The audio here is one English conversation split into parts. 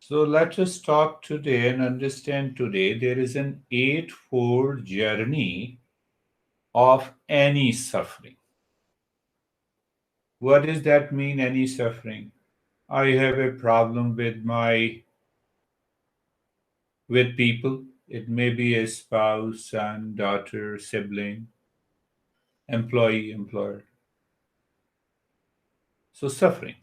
So let us talk today and understand today there is an eightfold journey of any suffering. What does that mean, any suffering? I have a problem with people. It may be a spouse, son, daughter, sibling, employee, employer. So suffering.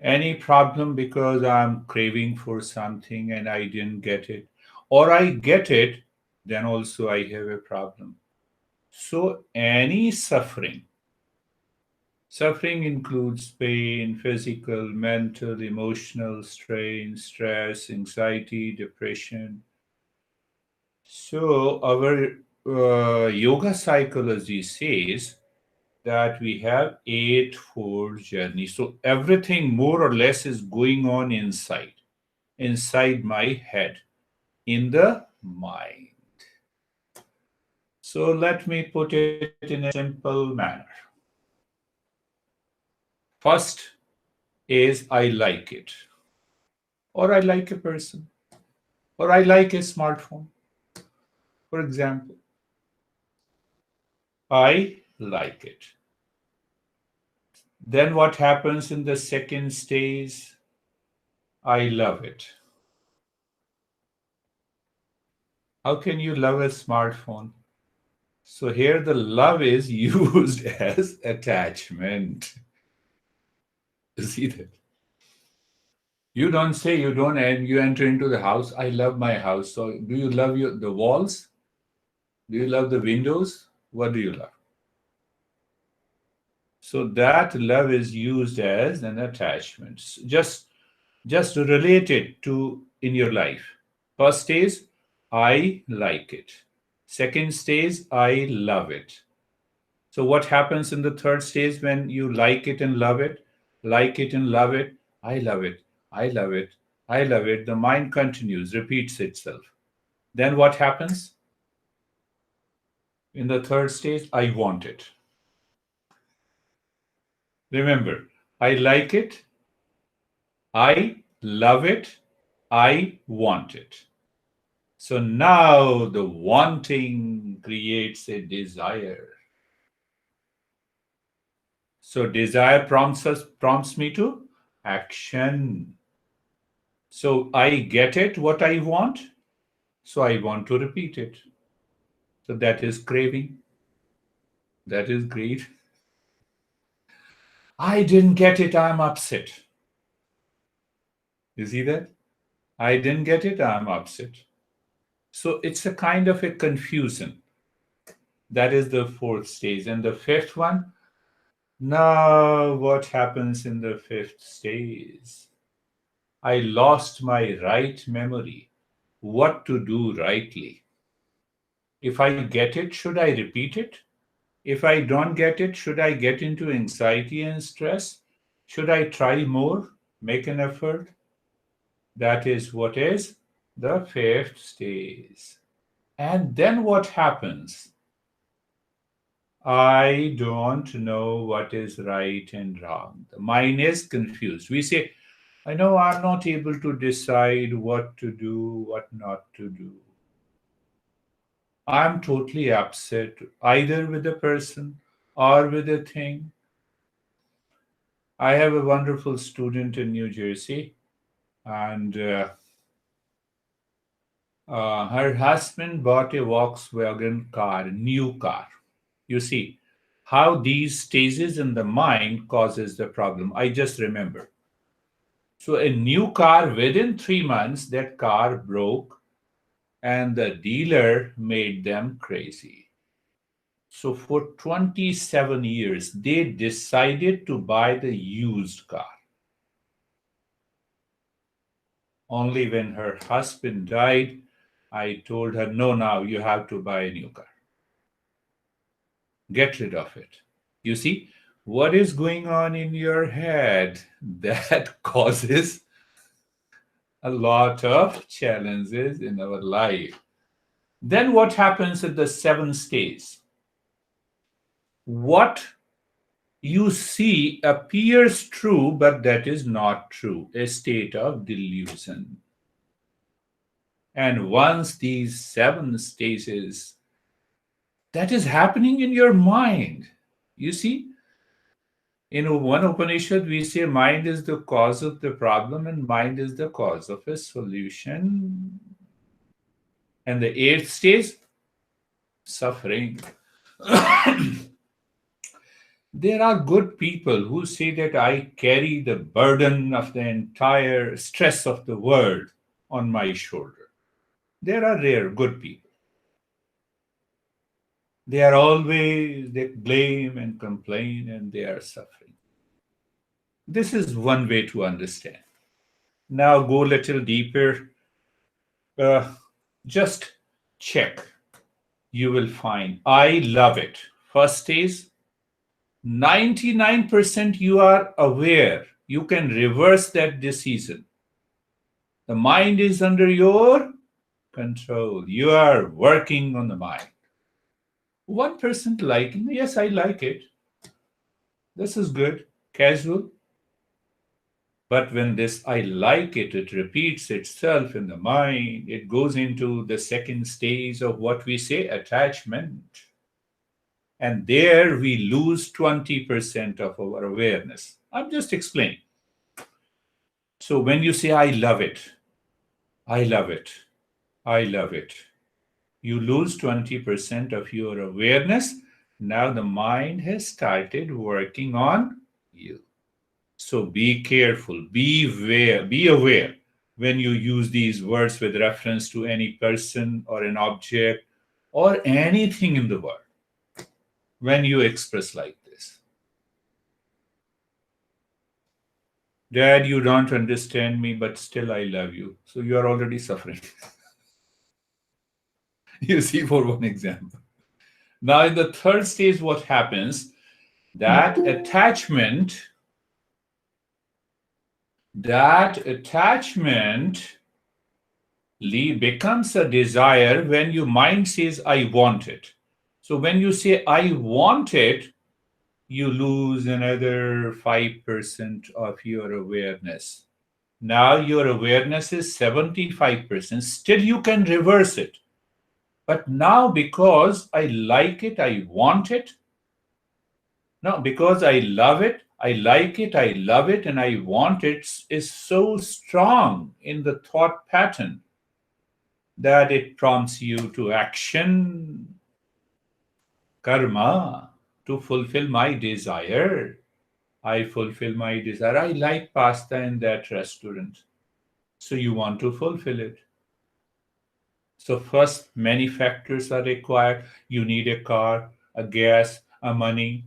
Any problem because I'm craving for something and I didn't get it, or I get it, then also I have a problem. So any suffering. Suffering includes pain, physical, mental, emotional strain, stress, anxiety, depression. So our yoga psychology says that we have eightfold journey. So everything more or less is going on inside my head, in the mind. So let me put it in a simple manner. First is I like it, or I like a person, or I like a smartphone. For example, I like it. Then what happens in the second stage? I love it. How can you love a smartphone? So here the love is used as attachment. You see that? You don't say you don't and you enter into the house. I love my house. So do you love the walls? Do you love the windows? What do you love? So that love is used as an attachment. Just to relate it to in your life. First stage, I like it. Second stage, I love it. So what happens in the third stage when you like it and love it? Like it and love it. I love it. I love it. I love it. The mind continues, repeats itself. Then what happens? In the third stage, I want it. Remember, I like it. I love it. I want it. So now the wanting creates a desire. So desire prompts me to action. So I get it what I want. So I want to repeat it. So that is craving. That is greed. I didn't get it. I'm upset. You see that? I didn't get it. I'm upset. So it's a kind of a confusion. That is the fourth stage. And the fifth one, now what happens in the fifth stage? I lost my right memory. What to do rightly? If I get it, should I repeat it? If I don't get it, should I get into anxiety and stress? Should I try more, make an effort? That is what is the fifth stage. And then what happens? I don't know what is right and wrong. The mind is confused. We say, I know I'm not able to decide what to do, what not to do. I'm totally upset either with the person or with the thing. I have a wonderful student in New Jersey, and her husband bought a Volkswagen car, new car. You see how these stages in the mind causes the problem. I just remember. So a new car within 3 months, that car broke, and the dealer made them crazy. So for 27 years, they decided to buy the used car. Only when her husband died, I told her, no, now you have to buy a new car. Get rid of it. You see, what is going on in your head that causes a lot of challenges in our life. Then what happens at the seventh stage? What you see appears true, but that is not true, a state of delusion. And once these 7 stages, that is happening in your mind. You see, in one Upanishad, we say mind is the cause of the problem and mind is the cause of a solution. And the 8th stage, suffering. There are good people who say that I carry the burden of the entire stress of the world on my shoulder. There are rare good people. They blame and complain and they are suffering. This is one way to understand. Now go a little deeper. Just check. You will find I love it. First stage, 99% you are aware. You can reverse that decision. The mind is under your control. You are working on the mind. 1% liking, yes, I like it. This is good, casual. But when this I like it, it repeats itself in the mind, it goes into the second stage of what we say attachment. And there we lose 20% of our awareness. I'm just explaining. So when you say, I love it, I love it, I love it, you lose 20% of your awareness. Now the mind has started working on you. So be careful, be aware when you use these words with reference to any person or an object or anything in the world. When you express like this, Dad, you don't understand me, but still I love you. So you are already suffering. You see, for one example. Now, in the third stage, what happens? That attachment becomes a desire when your mind says, I want it. So when you say, I want it, you lose another 5% of your awareness. Now your awareness is 75%. Still, you can reverse it. But now, because I like it, I want it. No, because I love it, I like it, I love it, and I want it is so strong in the thought pattern that it prompts you to action, karma, to fulfill my desire. I fulfill my desire. I like pasta in that restaurant. So you want to fulfill it. So first, many factors are required. You need a car, a gas, a money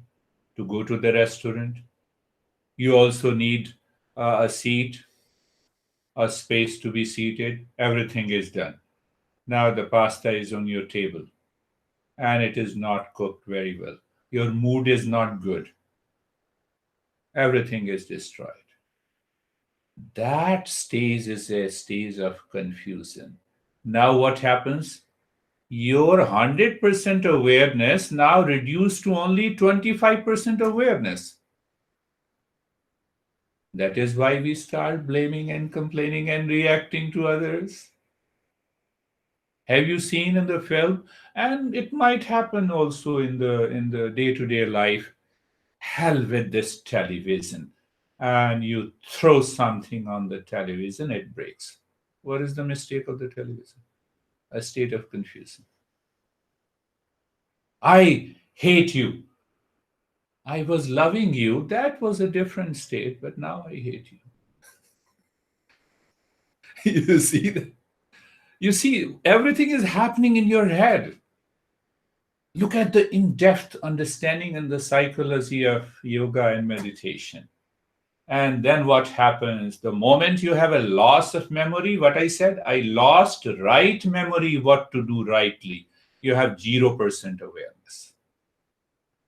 to go to the restaurant. You also need a seat, a space to be seated. Everything is done. Now the pasta is on your table and it is not cooked very well. Your mood is not good. Everything is destroyed. That stage is a stage of confusion. Now what happens? Your 100% awareness now reduced to only 25% awareness. That is why we start blaming and complaining and reacting to others. Have you seen in the film? And it might happen also in the day-to-day life. Hell with this television. And you throw something on the television, it breaks. What is the mistake of the television? A state of confusion. I hate you. I was loving you. That was a different state, but now I hate you. You see that? You see, everything is happening in your head. Look at the in-depth understanding and the psychology of yoga and meditation. And then what happens? The moment you have a loss of memory, what I said, I lost right memory, what to do rightly. You have 0% awareness.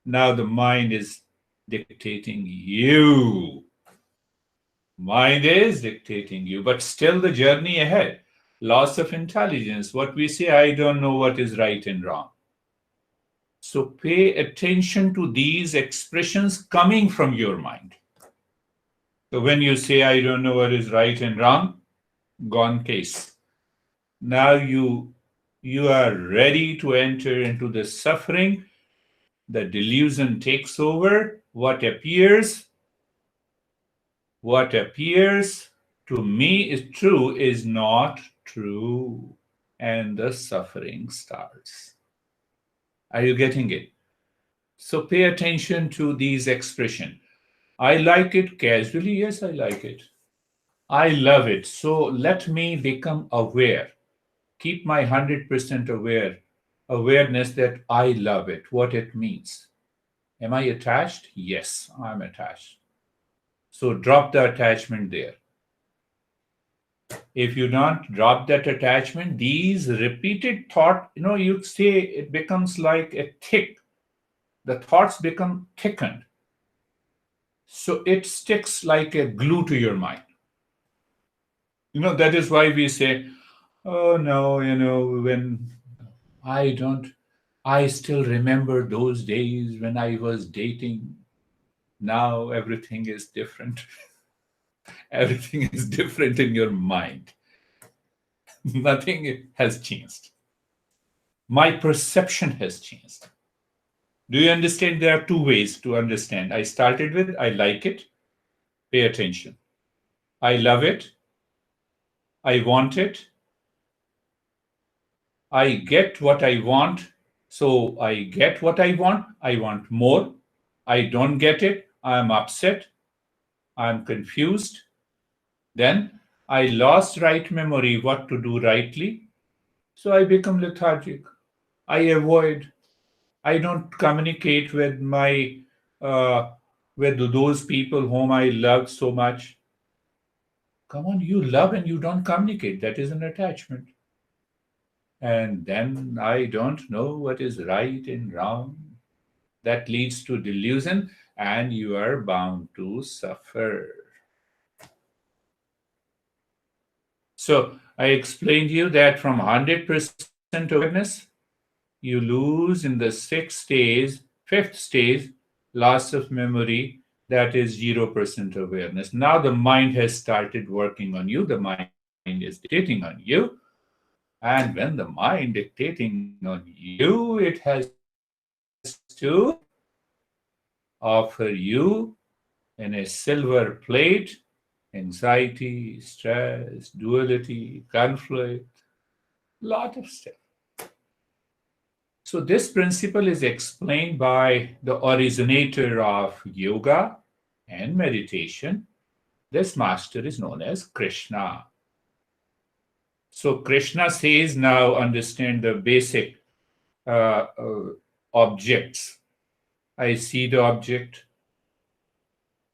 Now the mind is dictating you. Mind is dictating you, but still the journey ahead. Loss of intelligence. What we say, I don't know what is right and wrong. So pay attention to these expressions coming from your mind. So when you say, I don't know what is right and wrong, gone case. Now you are ready to enter into the suffering. The delusion takes over. What appears to me is true is not true, and the suffering starts. Are you getting it? So pay attention to these expressions. I like it casually. Yes, I like it. I love it. So let me become aware. Keep my 100% awareness that I love it, what it means. Am I attached? Yes, I'm attached. So drop the attachment there. If you don't drop that attachment, these repeated thought, you say it becomes like a thick, the thoughts become thickened. So it sticks like a glue to your mind. That is why we say, oh no, when I don't, I still remember those days when I was dating. Now everything is different. Everything is different in your mind. Nothing has changed. My perception has changed. Do you understand? There are two ways to understand. I started with I like it. Pay attention. I love it. I want it. I get what I want. So I get what I want. I want more. I don't get it. I'm upset. I'm confused. Then I lost right memory what to do rightly. So I become lethargic. I avoid. I don't communicate with my with those people whom I loved so much. Come on, you love and you don't communicate. That is an attachment. And then I don't know what is right and wrong. That leads to delusion, and you are bound to suffer. So I explained to you that from 100% awareness, you lose in the fifth stage, loss of memory, that is 0% awareness. Now the mind has started working on you, the mind is dictating on you. And when the mind dictating on you, it has to offer you in a silver plate anxiety, stress, duality, conflict, lot of stuff. So, this principle is explained by the originator of yoga and meditation. This master is known as Krishna. So, Krishna says, now understand the basic objects. I see the object.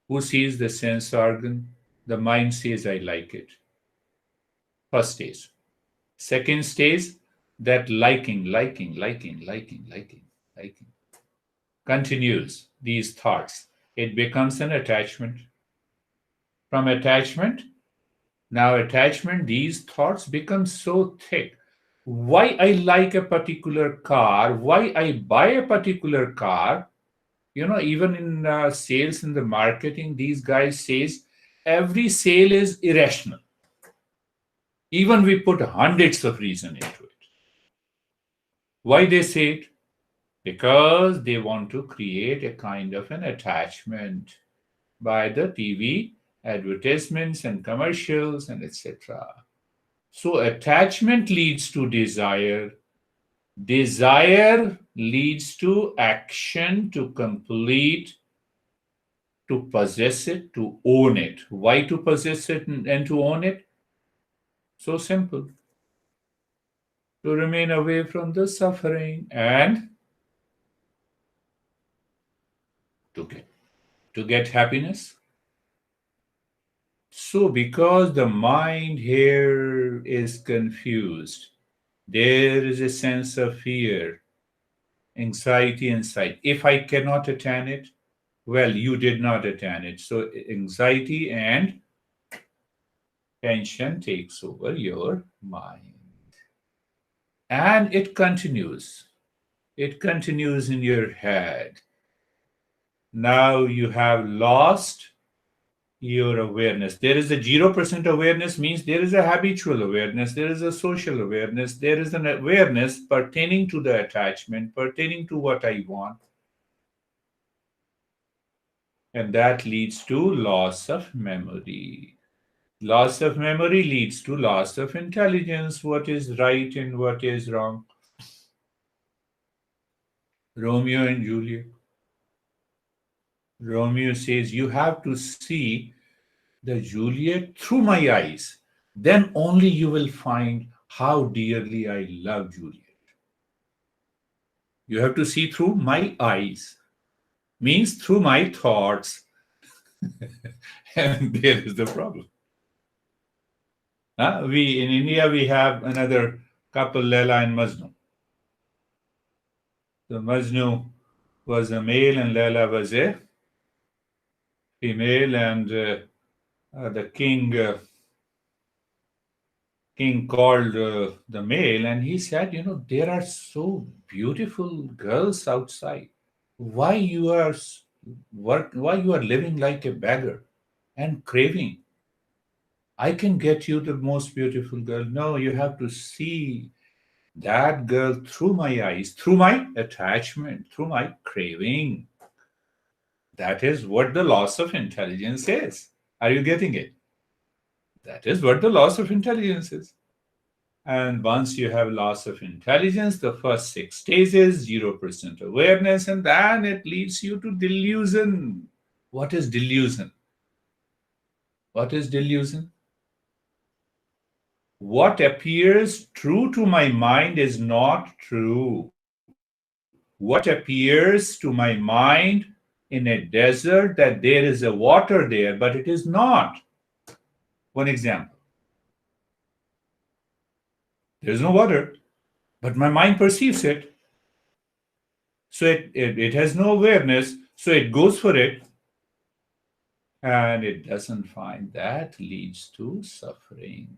Who sees the sense organ? The mind says, I like it. First stage. Second stage, that liking continues these thoughts. It becomes an attachment. From attachment, now attachment, these thoughts become so thick. Why I like a particular car, why I buy a particular car, even in sales, in the marketing, these guys says every sale is irrational. Even we put hundreds of reasons into it. Why they say it? Because they want to create a kind of an attachment by the TV advertisements and commercials and etc. So attachment leads to desire. Desire leads to action, to complete, to possess it, to own it. Why to possess it and to own it? So simple. To remain away from the suffering and to get happiness. So, because the mind here is confused, there is a sense of fear, anxiety inside. If I cannot attain it, well, you did not attain it. So, anxiety and tension takes over your mind. And it continues. It continues in your head. Now you have lost your awareness. There is a 0% awareness, means there is a habitual awareness, there is a social awareness, there is an awareness pertaining to the attachment, pertaining to what I want. And that leads to loss of memory. Loss of memory leads to loss of intelligence, what is right and what is wrong. Romeo and Juliet. Romeo says, you have to see the Juliet through my eyes. Then only you will find how dearly I love Juliet. You have to see through my eyes, means through my thoughts. And there is the problem. We in India we have another couple, Leela and Majnu. The Majnu was a male and Leela was a female, and the king called the male, and he said, there are so beautiful girls outside. Why you are why you are living like a beggar and craving? I can get you the most beautiful girl. No, you have to see that girl through my eyes, through my attachment, through my craving. That is what the loss of intelligence is. Are you getting it? That is what the loss of intelligence is. And once you have loss of intelligence, the first 6 stages, 0% awareness, and then it leads you to delusion. What is delusion? What is delusion? What appears true to my mind is not true. What appears to my mind in a desert that there is a water there, but it is not. One example. There is no water, but my mind perceives it. So it has no awareness, so it goes for it, and it doesn't find. That leads to suffering.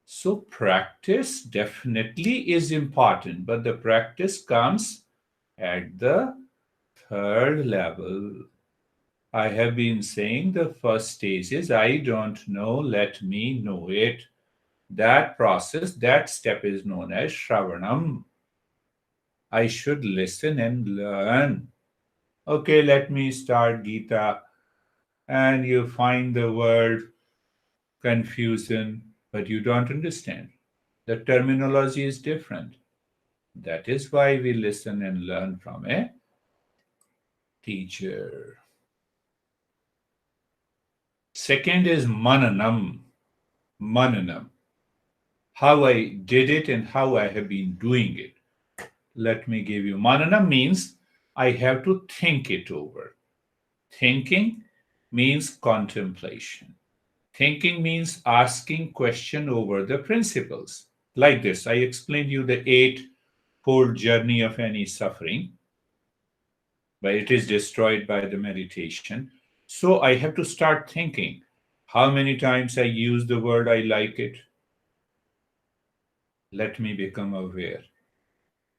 So practice definitely is important, but the practice comes at the third level. I have been saying the first stage is I don't know, let me know it. That process, that step is known as Shravanam. I should listen and learn. Okay, let me start Gita. And you find the word confusion, but you don't understand. The terminology is different. That is why we listen and learn from a teacher. Second is mananam. Mananam. How I did it and how I have been doing it. Let me give you. Mananam means I have to think it over. Thinking means contemplation. Thinking means asking question over the principles. Like this, I explained you the eightfold journey of any suffering, but it is destroyed by the meditation. So I have to start thinking how many times I use the word I like it. Let me become aware.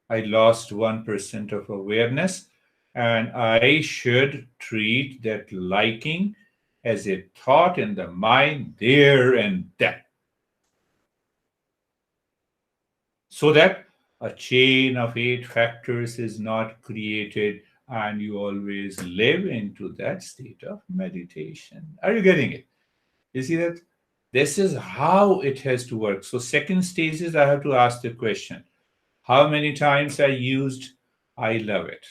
I lost 1% of awareness, and I should treat that liking as a thought in the mind there and then, so that a chain of 8 factors is not created and you always live into that state of meditation. Are you getting it? You see that? This is how it has to work. So, second stage is I have to ask the question how many times I used I love it?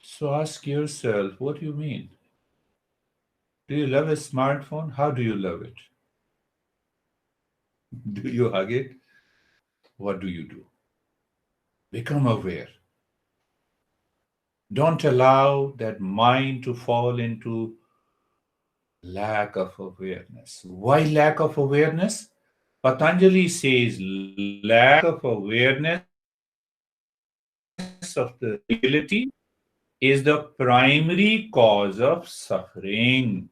So, ask yourself what do you mean? Do you love a smartphone? How do you love it? Do you hug it? What do you do? Become aware. Don't allow that mind to fall into lack of awareness. Why lack of awareness? Patanjali says lack of awareness of the reality is the primary cause of suffering.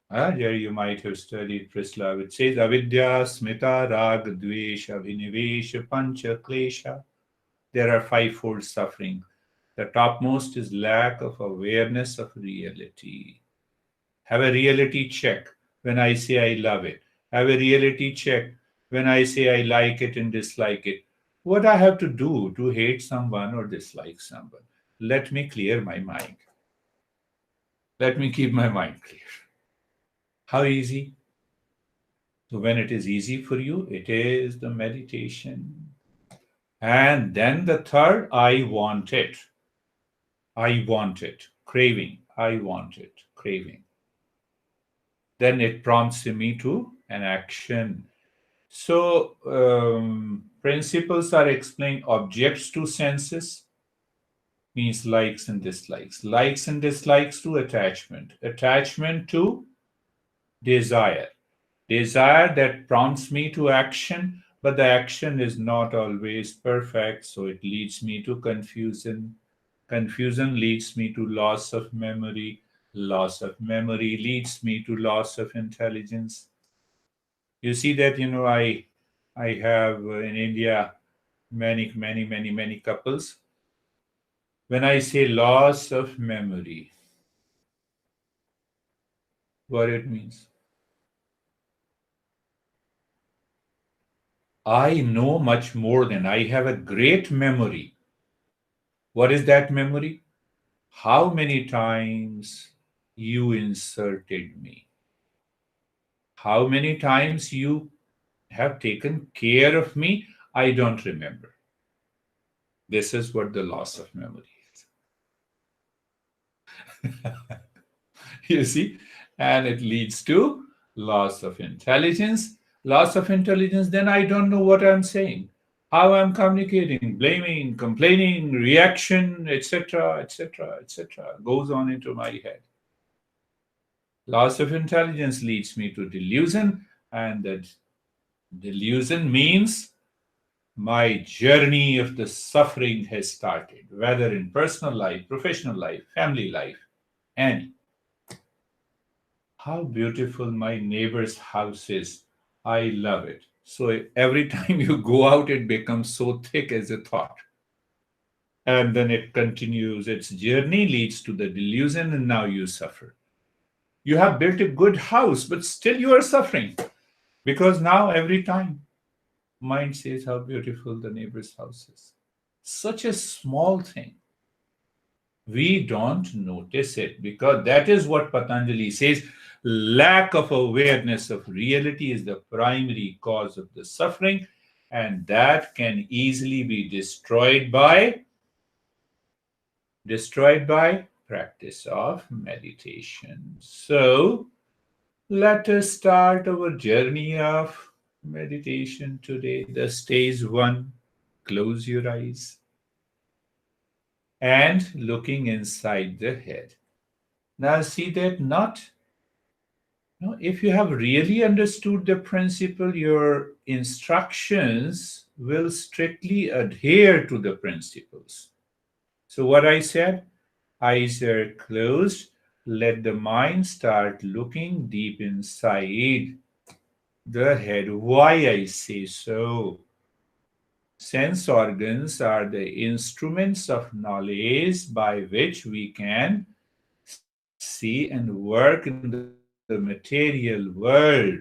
There you might have studied Prislav. It says avidya, smita, rag, dvesh, abhinivesh, pancha, klesha. There are fivefold suffering. The topmost is lack of awareness of reality. Have a reality check when I say I love it. Have a reality check when I say I like it and dislike it. What I have to do to hate someone or dislike someone? Let me clear my mind. Let me keep my mind clear. How easy? So, when it is easy for you, it is the meditation. And then the third, I want it. I want it. Craving. I want it. Craving. Then it prompts me to an action. So, principles are explained objects to senses, means likes and dislikes. Likes and dislikes to attachment. Attachment to desire. Desire that prompts me to action, but the action is not always perfect, so it leads me to confusion. Confusion leads me to loss of memory. Loss of memory leads me to loss of intelligence. You see that, I have in India many couples. When I say loss of memory, what it means? I know much more than I have a great memory. What is that memory? How many times you insulted me? How many times you have taken care of me? I don't remember. This is what the loss of memory is. You see? And it leads to loss of intelligence. Loss of intelligence, then I don't know what I'm saying, how I'm communicating, blaming, complaining, reaction, etc., etc., etc., goes on into my head. Loss of intelligence leads me to delusion, and that delusion means my journey of the suffering has started, whether in personal life, professional life, family life, and how beautiful my neighbor's house is. I love it. So every time you go out, it becomes so thick as a thought. And then it continues, its journey leads to the delusion, and now you suffer. You have built a good house, but still you are suffering because now every time mind says how beautiful the neighbor's house is. Such a small thing. We don't notice it because that is what Patanjali says. Lack of awareness of reality is the primary cause of the suffering, and that can easily be destroyed by practice of meditation. So let us start our journey of meditation today. The stage one, close your eyes and looking inside the head. Now see that not, if you have really understood the principle, your instructions will strictly adhere to the principles. So what I said, eyes are closed, let the mind start looking deep inside the head. Why I say so? Sense organs are the instruments of knowledge by which we can see and work in the material world.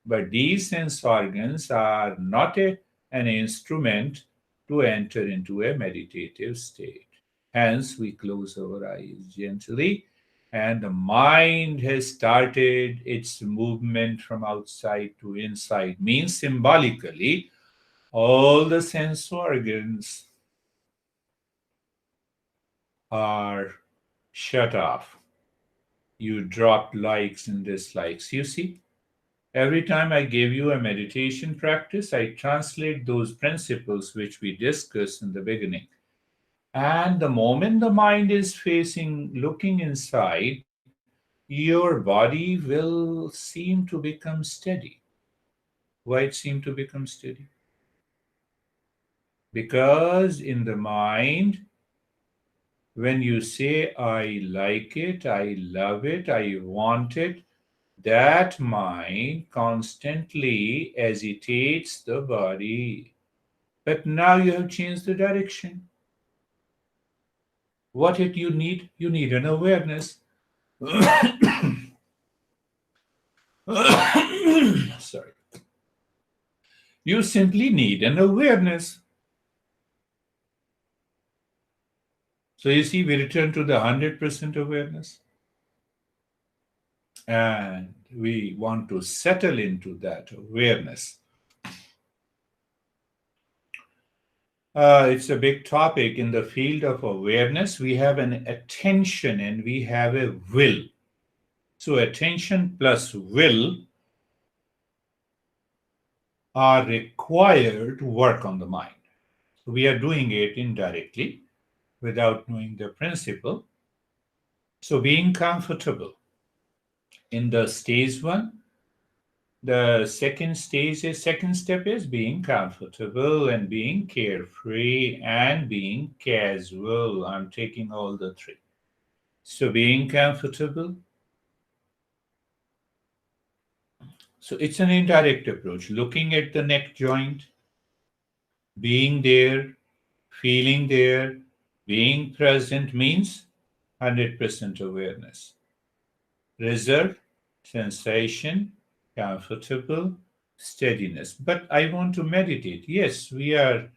But these sense organs are not an instrument to enter into a meditative state. Hence, we close our eyes gently, and the mind has started its movement from outside to inside, means symbolically, all the sense organs are shut off. You dropped likes and dislikes. You see, every time I gave you a meditation practice, I translate those principles which we discussed in the beginning. And the moment the mind is looking inside, your body will seem to become steady. Why it seem to become steady? Because in the mind, when you say, I like it, I love it, I want it, that mind constantly agitates the body. But now you have changed the direction. What it you need? You need an awareness. Sorry. You simply need an awareness. So you see, we return to the 100% awareness. And we want to settle into that awareness. It's a big topic in the field of awareness. We have an attention and we have a will. So, attention plus will are required to work on the mind. So, we are doing it indirectly without knowing the principle. So, being comfortable in the stage one, the second step is being comfortable and being carefree and being casual. I'm taking all the three. So being comfortable. So it's an indirect approach. Looking at the neck joint, being there, feeling there, being present means 100% awareness. Result, sensation, comfortable, steadiness. But I want to meditate. Yes, we are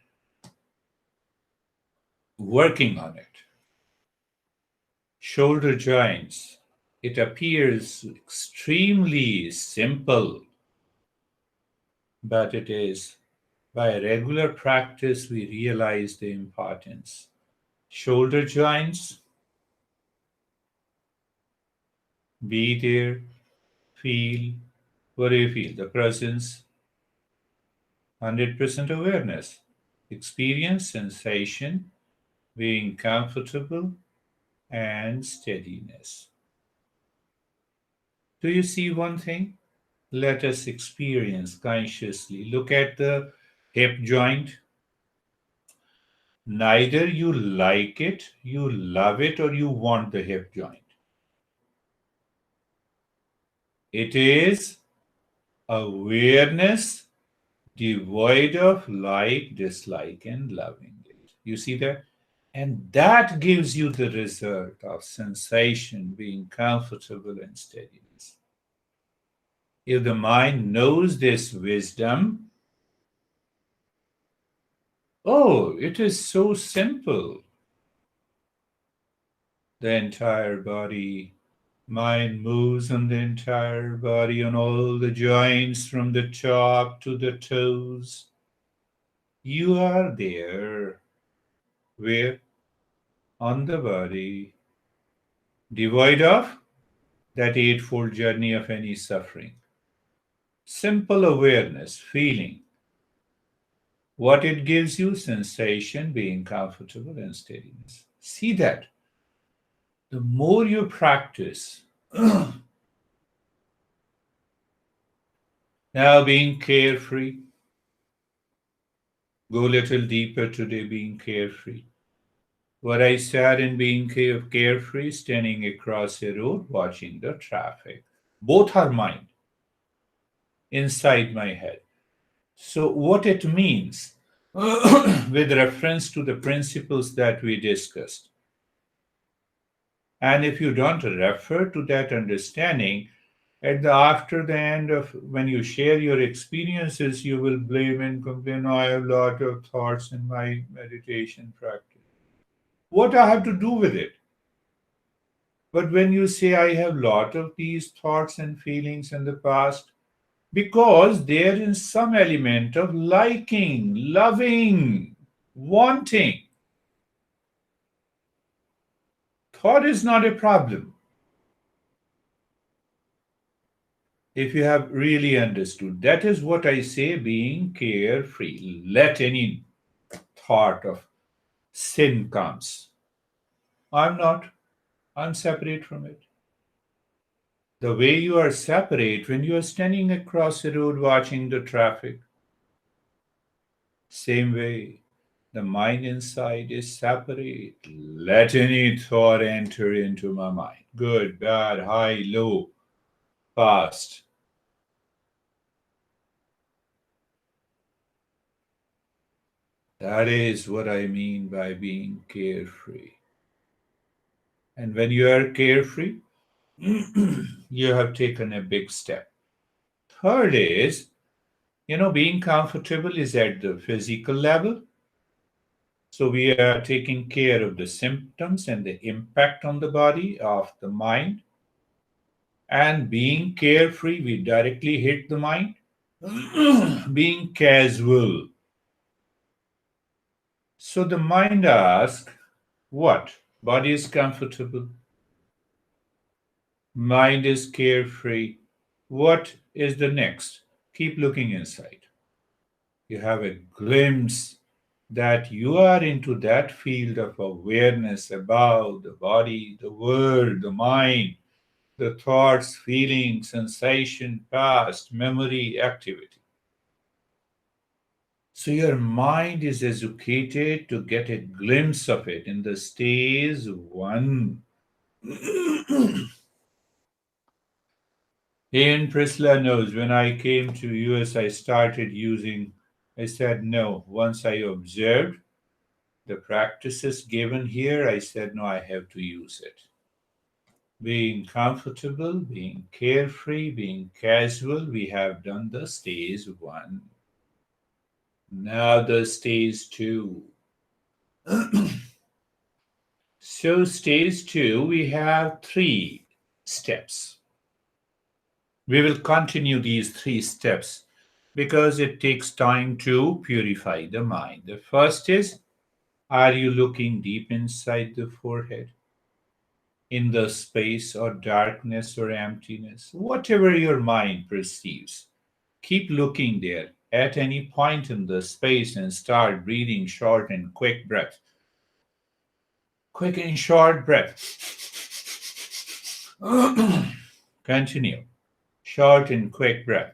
working on it. Shoulder joints. It appears extremely simple, but it is. By regular practice, we realize the importance. Shoulder joints, be there, feel. What do you feel? The presence, 100% awareness. Experience sensation, being comfortable, and steadiness. Do you see one thing? Let us experience consciously. Look at the hip joint. Neither you like it, you love it, or you want the hip joint. It is awareness devoid of like, dislike, and loving it. You see that? And that gives you the result of sensation, being comfortable and steadiness. If the mind knows this wisdom, oh, it is so simple. The entire body, mind moves on the entire body, on all the joints from the top to the toes. You are there. Where? On the body, devoid of that eightfold journey of any suffering. Simple awareness, feeling. What it gives you, sensation, being comfortable, and steadiness. See that. The more you practice, now being carefree, go a little deeper today, being carefree. What I said in being carefree, standing across a road, watching the traffic. Both are mine, inside my head. So, what it means with reference to the principles that we discussed. And if you don't refer to that understanding, after the end of when you share your experiences, you will blame and complain, "Oh, I have a lot of thoughts in my meditation practice. What I have to do with it? But when you say I have a lot of these thoughts and feelings in the past, because there is some element of liking, loving, wanting. Thought is not a problem. If you have really understood, that is what I say being carefree. Let any thought of sin comes. I'm not. I'm separate from it. The way you are separate when you are standing across the road watching the traffic, same way. The mind inside is separate. Let any thought enter into my mind. Good, bad, high, low, past. That is what I mean by being carefree. And when you are carefree, you have taken a big step. Third is, being comfortable is at the physical level. So we are taking care of the symptoms and the impact on the body of the mind. And being carefree, we directly hit the mind. Being casual. So the mind asks, what? Body is comfortable. Mind is carefree. What is the next? Keep looking inside. You have a glimpse that you are into that field of awareness about the body, the world, the mind, the thoughts, feelings, sensation, past, memory, activity. So your mind is educated to get a glimpse of it in the stage one. Ian Prisla knows when I came to US I started using, I said no. Once I observed the practices given here, I said no, I have to use it. Being comfortable, being carefree, being casual, we have done the stage one. Now the stage two. So stage two, we have three steps. We will continue these three steps because it takes time to purify the mind. The first is, are you looking deep inside the forehead? In the space or darkness or emptiness, whatever your mind perceives, keep looking there at any point in the space and start breathing short and quick breath. Quick and short breath. Continue. Short and quick breath.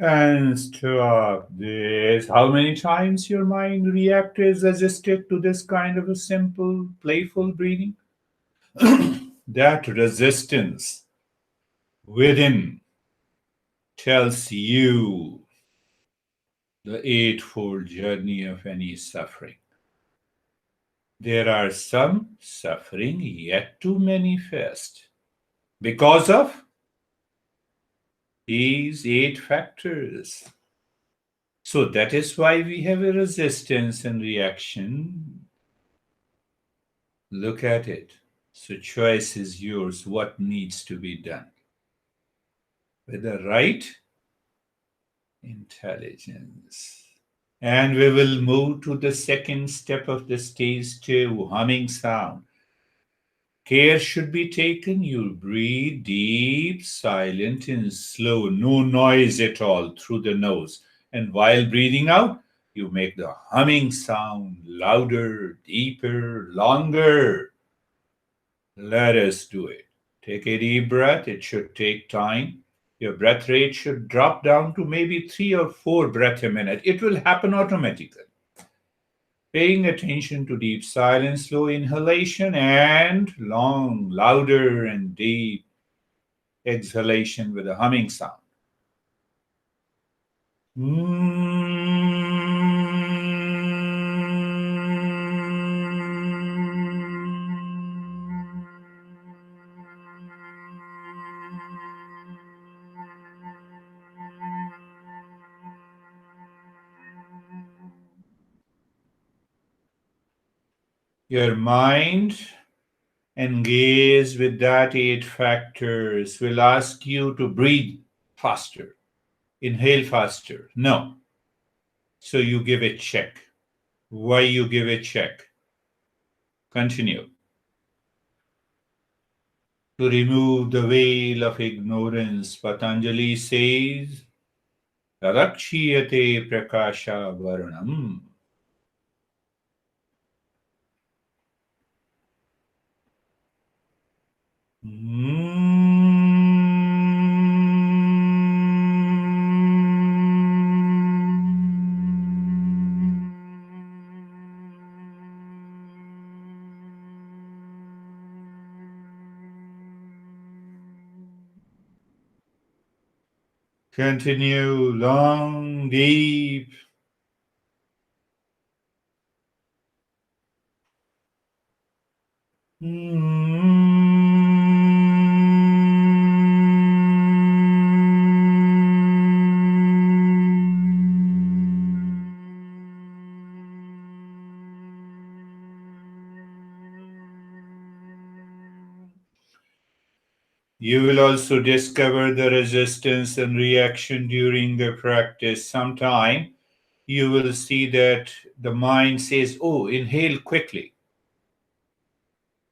And stop this. How many times your mind reacted, resisted to this kind of a simple, playful breathing? That resistance within tells you the eightfold journey of any suffering. There are some suffering yet to manifest because of these eight factors. So that is why we have a resistance and reaction. Look at it. So choice is yours. What needs to be done? With the right intelligence. And we will move to the second step of the stage two, humming sound. Care should be taken. You breathe deep, silent, and slow. No noise at all through the nose. And while breathing out, you make the humming sound louder, deeper, longer. Let us do it. Take a deep breath. It should take time. Your breath rate should drop down to maybe 3 or 4 breaths a minute. It will happen automatically. Paying attention to deep silence, slow inhalation, and long, louder, and deep exhalation with a humming sound. Your mind, engaged with that eight factors, will ask you to breathe faster, inhale faster. No. So you give a check. Why you give a check? Continue. To remove the veil of ignorance, Patanjali says, Rakshiyate prakasha varnam. Continue long, deep. You will also discover the resistance and reaction during the practice. Sometime you will see that the mind says, oh, inhale quickly,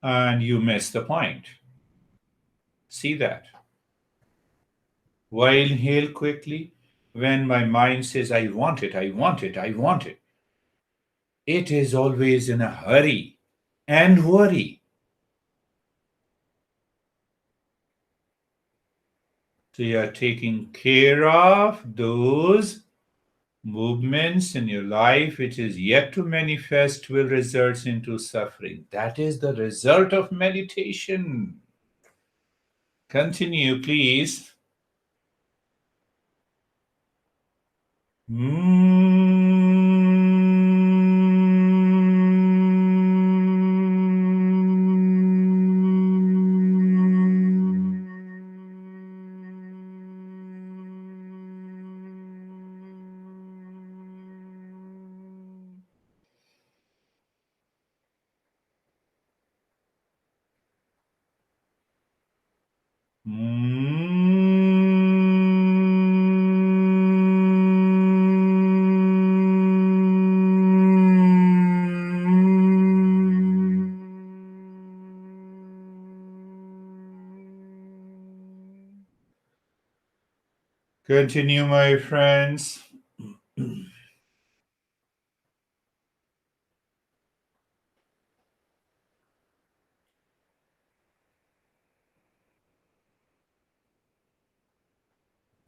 and you miss the point. See that. Why inhale quickly? When my mind says, I want it, I want it, I want it, it is always in a hurry and worry. So you are taking care of those movements in your life which is yet to manifest will result into suffering. That is the result of meditation. Continue, please. Continue, my friends.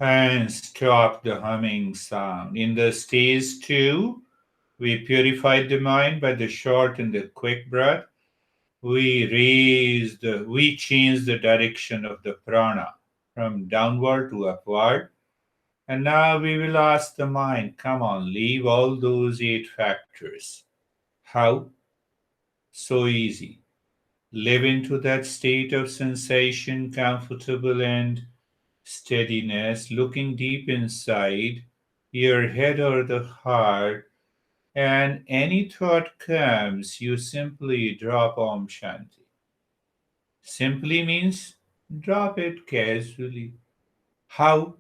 And stop the humming sound. In the stage 2, we purified the mind by the short and the quick breath. We changed the direction of the prana from downward to upward. And now we will ask the mind, come on, leave all those eight factors. How? So easy. Live into that state of sensation, comfortable and steadiness, looking deep inside your head or the heart, and any thought comes, you simply drop Om Shanti. Simply means drop it casually. How?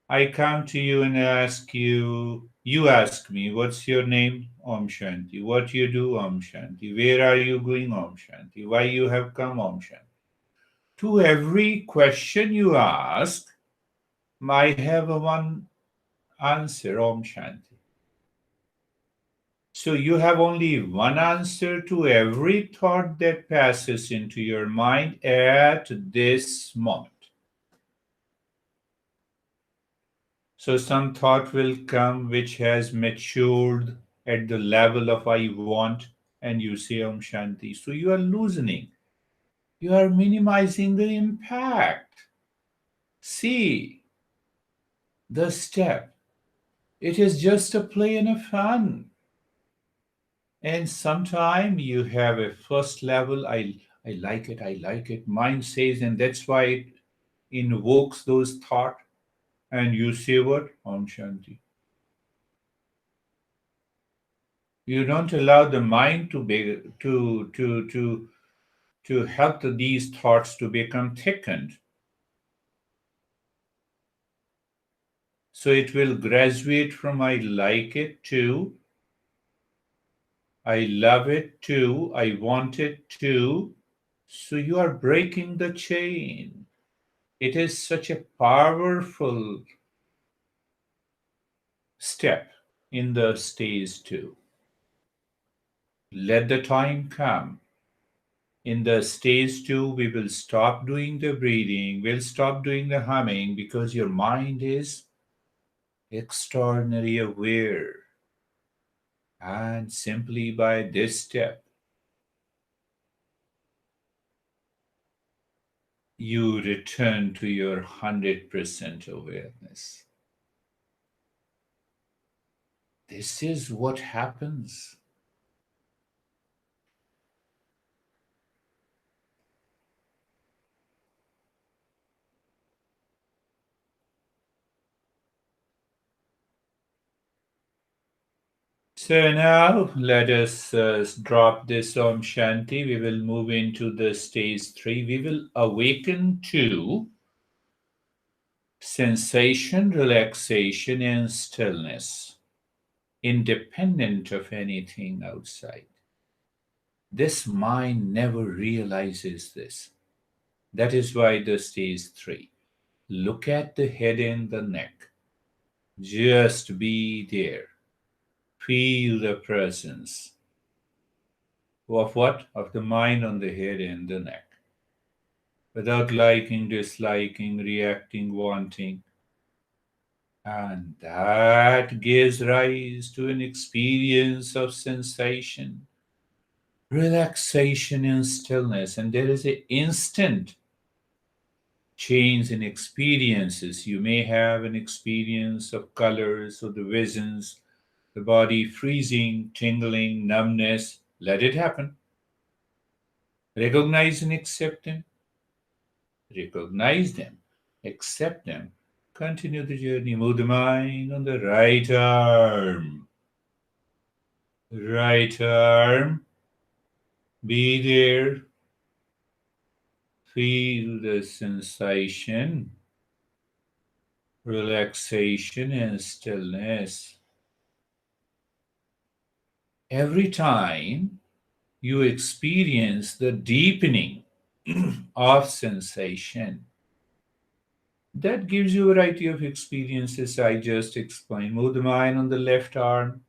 I come to you and ask you, you ask me, what's your name? Om Shanti. What you do? Om Shanti. Where are you going? Om Shanti. Why you have come? Om Shanti. To every question you ask, I have a one answer, Om Shanti. So you have only one answer to every thought that passes into your mind at this moment. So some thought will come which has matured at the level of I want, and you say Om Shanti. So you are loosening, you are minimizing the impact. See the step. It is just a play and a fun. And sometime you have a first level, I like it, I like it. Mind says, and that's why it invokes those thought. And you say what? Om Shanti. You don't allow the mind to be to help these thoughts to become thickened. So it will graduate from I like it to I love it to I want it to. So you are breaking the chain. It is such a powerful step in the stage two. Let the time come. In the stage two, we will stop doing the breathing, we'll stop doing the humming because your mind is extraordinarily aware. And simply by this step, you return to your 100% awareness. This is what happens. So now let us drop this Om Shanti. We will move into the stage three. We will awaken to sensation, relaxation, and stillness, independent of anything outside. This mind never realizes this. That is why the stage three. Look at the head and the neck. Just be there. Feel the presence of what? Of the mind on the head and the neck. Without liking, disliking, reacting, wanting. And that gives rise to an experience of sensation, relaxation, and stillness. And there is an instant change in experiences. You may have an experience of colors or the visions, the body freezing, tingling, numbness. Let it happen. Recognize and accept them. Recognize them. Accept them. Continue the journey. Move the mind on the right arm. Right arm. Be there. Feel the sensation, relaxation, and stillness. Every time you experience the deepening of sensation, that gives you a variety of experiences I just explained. Move the mind on the left arm,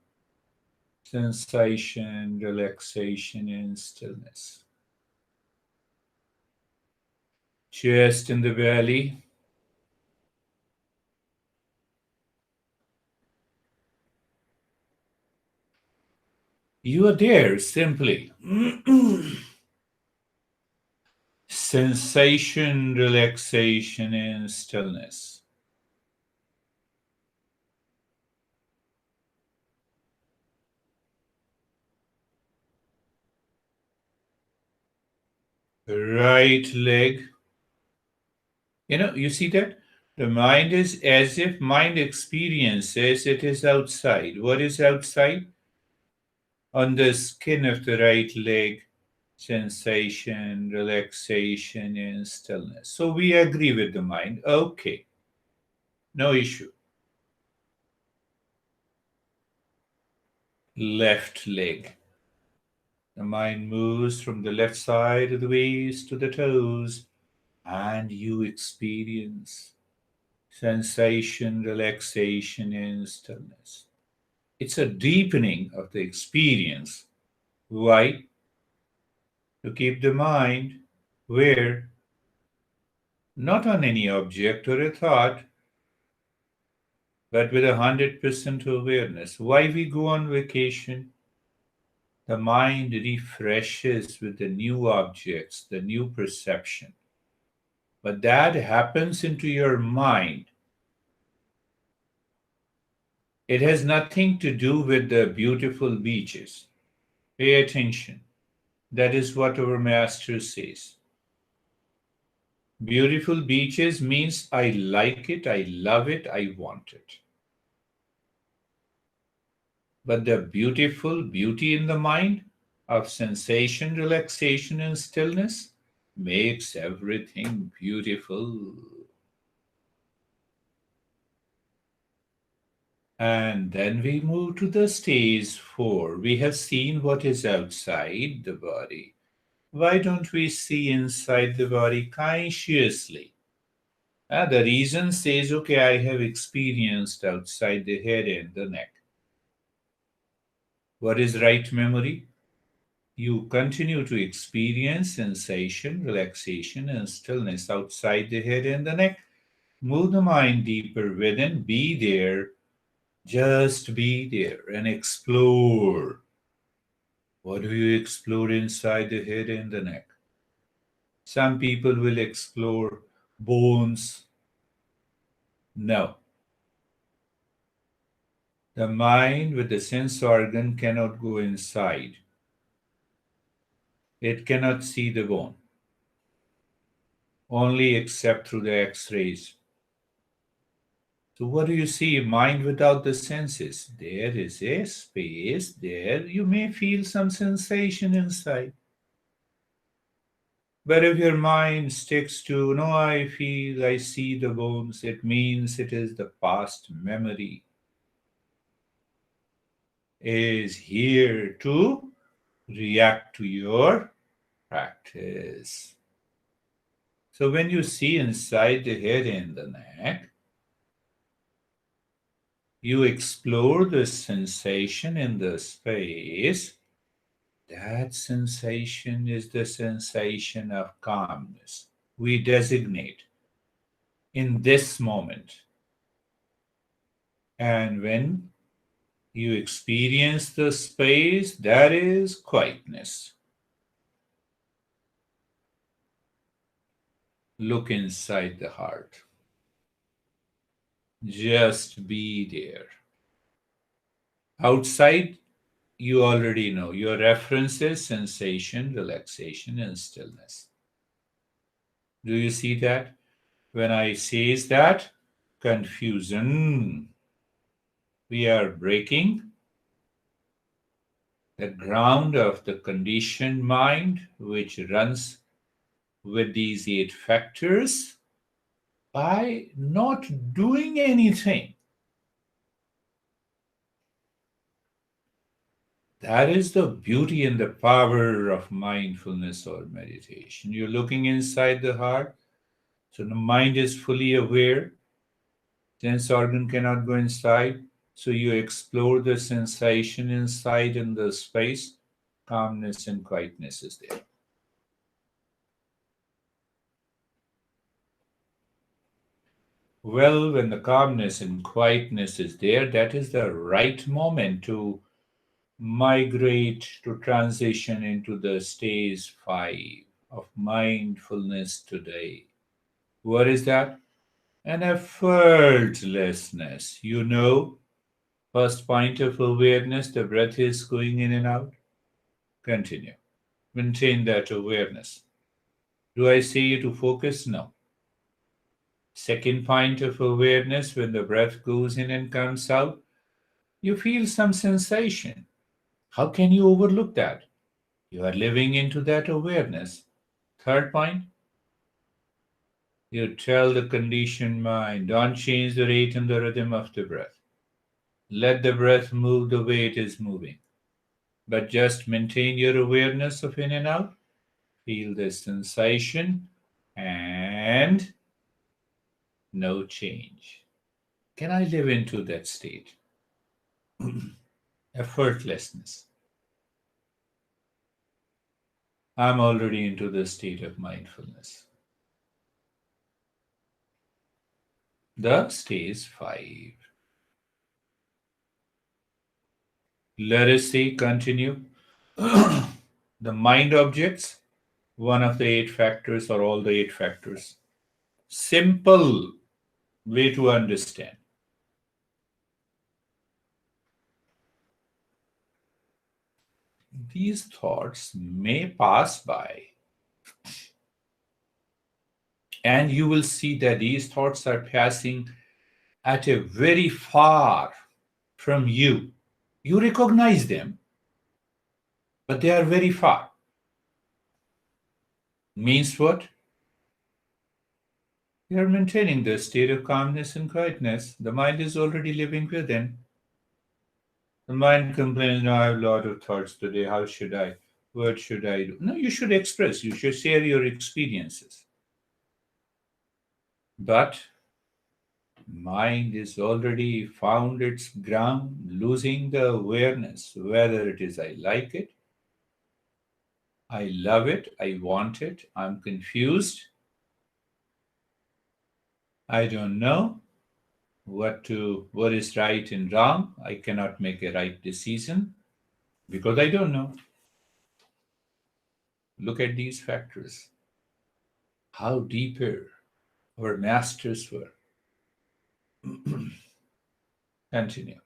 sensation, relaxation, and stillness. Chest in the belly. You are there simply. Sensation, relaxation, and stillness. Right leg. You see that? The mind is as if mind experiences it is outside. What is outside? On the skin of the right leg, sensation, relaxation, and stillness. So we agree with the mind. Okay, no issue. Left leg. The mind moves from the left side of the waist to the toes, and you experience sensation, relaxation, and stillness. It's a deepening of the experience. Why? To keep the mind where? Not on any object or a thought, but with 100% awareness. Why we go on vacation? The mind refreshes with the new objects, the new perception. But that happens into your mind. It has nothing to do with the beautiful beaches. Pay attention. That is what our master says. Beautiful beaches means I like it, I love it, I want it. But the beautiful beauty in the mind of sensation, relaxation, and stillness makes everything beautiful. And then we move to the stage 4. We have seen what is outside the body. Why don't we see inside the body consciously? The reason says, okay, I have experienced outside the head and the neck. What is right memory? You continue to experience sensation, relaxation, and stillness outside the head and the neck. Move the mind deeper within, be there, just be there and explore. What do you explore inside the head and the neck? Some people will explore bones. No. The mind with the sense organ cannot go inside. It cannot see the bone, only except through the x rays. So, what do you see? Mind without the senses. There is a space there. You may feel some sensation inside. But if your mind sticks to, no, I feel, I see the bones, it means it is the past memory is here to react to your practice. So when you see inside the head and the neck, you explore the sensation in the space. That sensation is the sensation of calmness. We designate in this moment. And when you experience the space, that is quietness. Look inside the heart. Just be there. Outside, you already know your references, sensation, relaxation, and stillness. Do you see that? When I says that, confusion, we are breaking the ground of the conditioned mind, which runs with these 8 factors by not doing anything. That is the beauty and the power of mindfulness or meditation. You're looking inside the heart, so the mind is fully aware. Sense organ cannot go inside, so you explore the sensation inside in the space. Calmness and quietness is there. Well, when the calmness and quietness is there, that is the right moment to migrate, to transition into the stage 5 of mindfulness today. What is that? An effortlessness. You know, first point of awareness, the breath is going in and out. Continue. Maintain that awareness. Do I say you to focus? No. Second point of awareness, when the breath goes in and comes out, you feel some sensation. How can you overlook that? You are living into that awareness. Third point, you tell the conditioned mind, don't change the rate and the rhythm of the breath. Let the breath move the way it is moving. But just maintain your awareness of in and out. Feel the sensation and no change. Can I live into that state? Effortlessness. I'm already into the state of mindfulness. The stage 5. Let us see, continue. The mind objects, one of the eight factors or all the eight factors. Simple way to understand. These thoughts may pass by, and you will see that these thoughts are passing at a very far from you. You recognize them, but they are very far. Means what? You are maintaining the state of calmness and quietness. The mind is already living within. The mind complains, no, I have a lot of thoughts today. How should I? What should I do? No, you should express, you should share your experiences. But mind is already found its ground, losing the awareness, whether it is I like it, I love it, I want it, I'm confused, I don't know what is right and wrong. I cannot make a right decision because I don't know. Look at these factors. How deeper our masters were. Continue.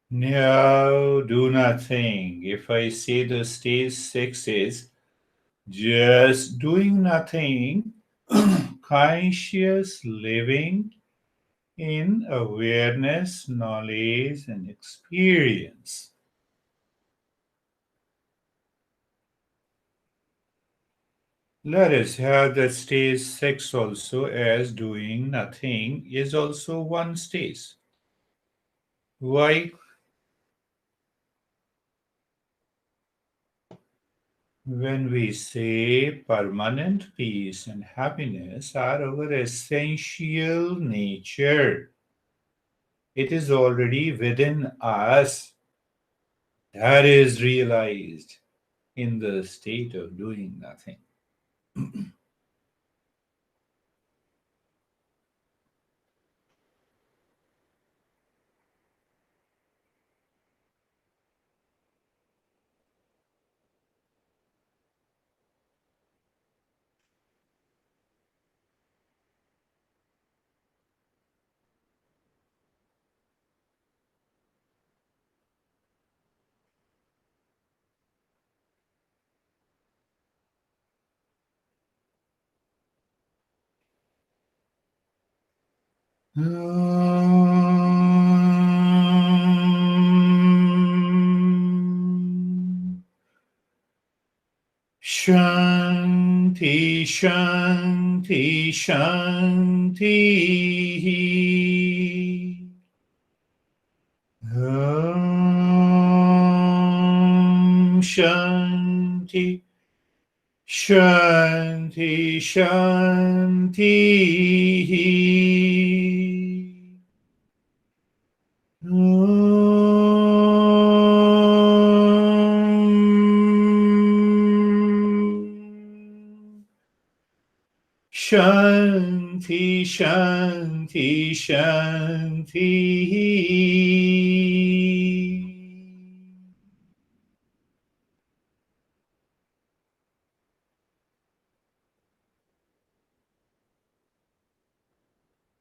No, do nothing. If I say the stage 6 is just doing nothing, conscious living in awareness, knowledge, and experience. Let us have that stage 6 also, as doing nothing is also one stage. Why? When we say permanent peace and happiness are our essential nature, it is already within us. That is realized in the state of doing nothing. Shanti, Shanti, Shanti. Shanti, Shanti, Shanti. Shanti, Shanti, Shanti.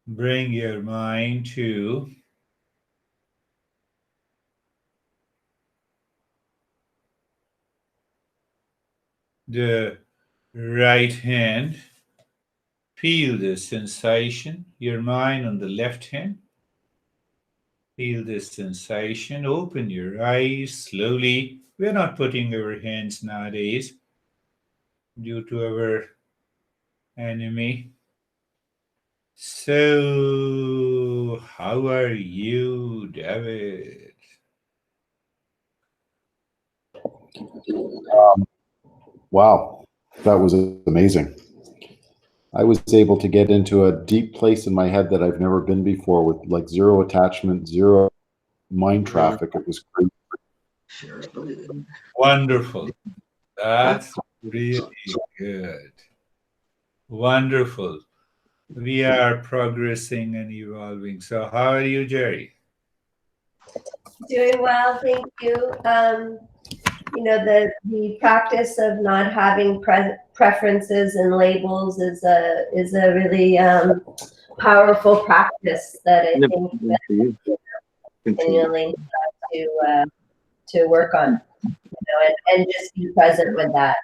Bring your mind to the right hand. Feel the sensation. Your mind on the left hand. Feel this sensation. Open your eyes slowly. We're not putting our hands nowadays due to our enemy. So, how are you, David? Wow, that was amazing. I was able to get into a deep place in my head that I've never been before with like zero attachment, zero mind traffic. It was great. Wonderful. That's really good. Wonderful. We are progressing and evolving. So, how are you, Jerry? Doing well, thank you. The practice of not having preferences and labels is a really powerful practice that I think continually to work on, and just be present with that,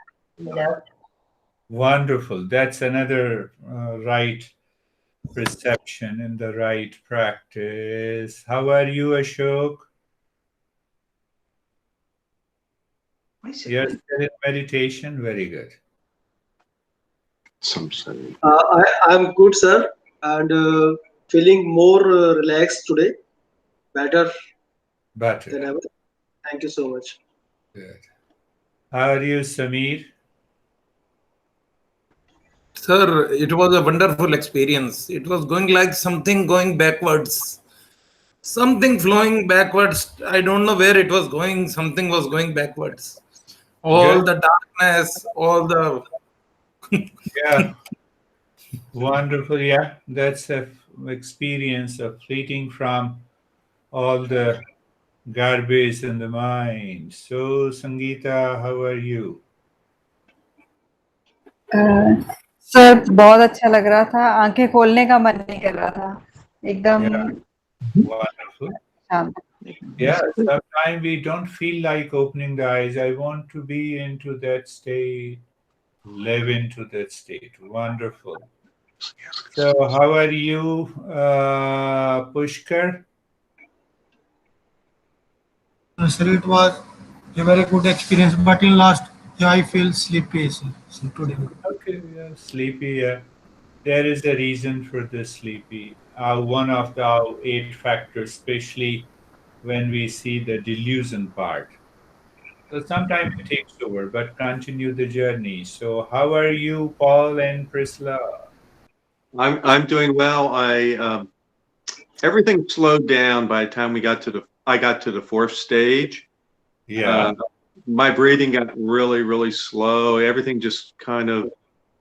Wonderful. That's another right perception and the right practice. How are you, Ashok? You're still in meditation. Very good. I'm good, sir, and feeling more relaxed today, better than ever. Thank you so much. Good. How are you, Samir? Sir, it was a wonderful experience. It was going like something going backwards, something flowing backwards. I don't know where it was going. Something was going backwards. All the darkness, all the... Yeah. Wonderful. Yeah. That's an experience of fleeting from all the garbage in the mind. So, Sangeeta, how are you? Sir बहुत अच्छा लग रहा था, आंखें खोलने का मन नहीं कर रहा था, एकदम Wonderful. शांत. Yeah, sometimes we don't feel like opening the eyes. I want to be into that state, live into that state. Wonderful. So, how are you, Pushkar? Sir, it was a very good experience, but in last, I feel sleepy today. Okay, yeah, sleepy. Yeah. There is a reason for this sleepy. One of the 8 factors, especially when we see the delusion part. So sometimes it takes over, but continue the journey. So how are you, Paul and Priscilla? I'm doing well. Everything slowed down by the time I got to the 4th stage. Yeah. My breathing got really, really slow. Everything just kind of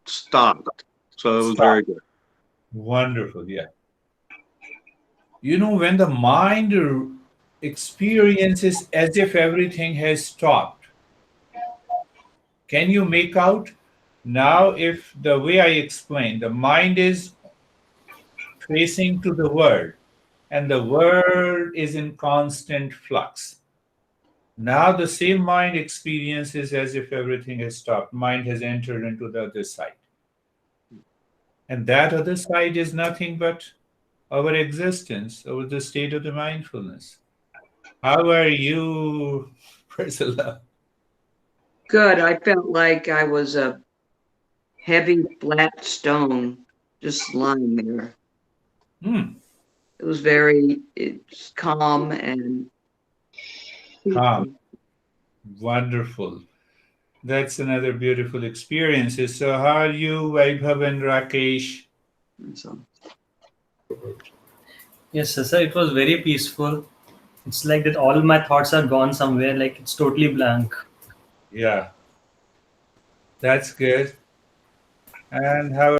stopped. So it was very good. Wonderful. Yeah. When the mind experiences as if everything has stopped, can you make out? Now, if the way I explained, the mind is facing to the world, and the world is in constant flux. Now the same mind experiences as if everything has stopped. Mind has entered into the other side. And that other side is nothing but our existence, or the state of the mindfulness. How are you, Priscilla? Good. I felt like I was a heavy, flat stone just lying there. It was it's calm and calm. Wonderful. That's another beautiful experience. So how are you, Vaibhav and Rakesh? Yes, sir, it was very peaceful. It's like that all my thoughts are gone somewhere, like it's totally blank. Yeah. That's good. And how